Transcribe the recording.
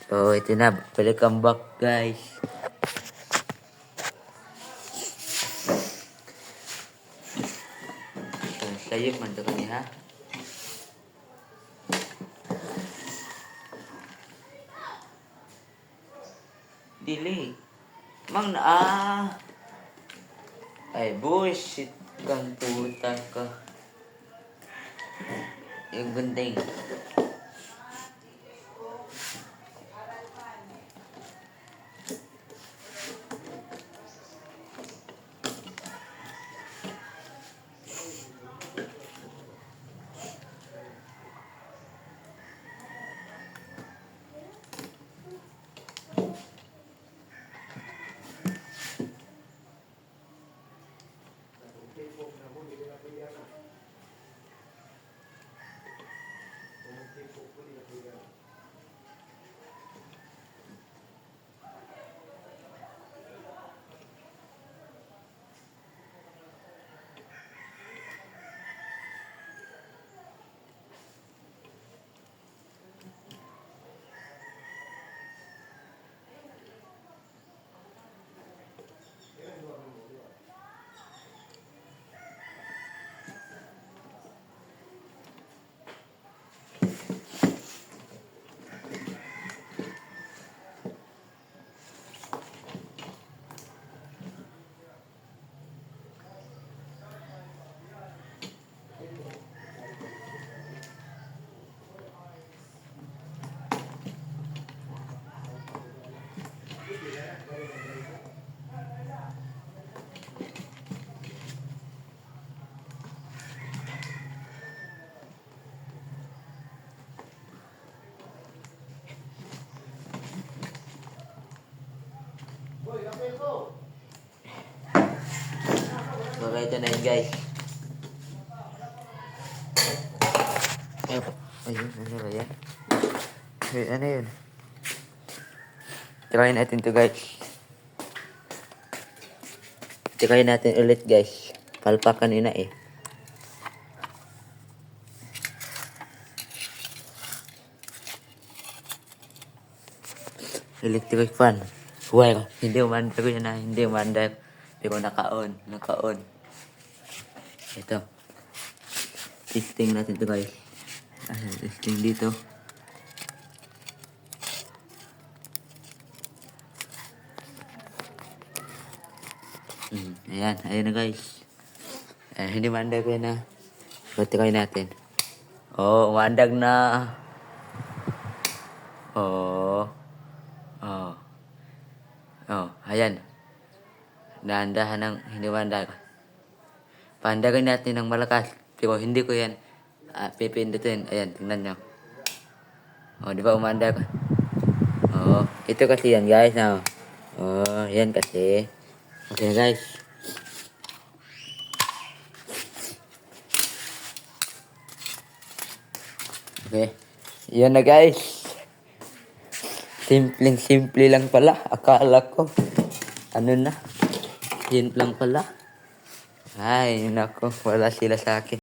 So, ito na. Welcome back, guys. So, sayop man ito kami, ha? Dili. Mang na, Ay, bullshit kang puta ka. Yung gunting. Okay, ito na yun, guys. Ayun, ano ba yan? Wait, ano yun? Try natin to, guys. Try natin ulit, guys. Palpakan ina eh. Electric fan. Well, hindi umanda ko yan na. Hindi umanda. Pero naka-on. Naka-on. Ito. Testing natin to, guys. Testing dito. Ayan. Ayan na, guys. Hindi umanda ko yan na. So, try natin. Oh, umandag na. Oh. Oh. Oh, ayan. Dahan-dahan ng hindi mandag. Pandagan natin ng malakas. Pero hindi ko yan pipindutin. Ayan, tingnan nyo. Oh, di ba umandag? Oh, ito kasi yan, guys. Oh, yan kasi. Okay, guys. Okay. Yan na, guys. Simple lang pala. Akala ko. Ano na? Yun lang pala. Ay, nako. Wala sila sa akin.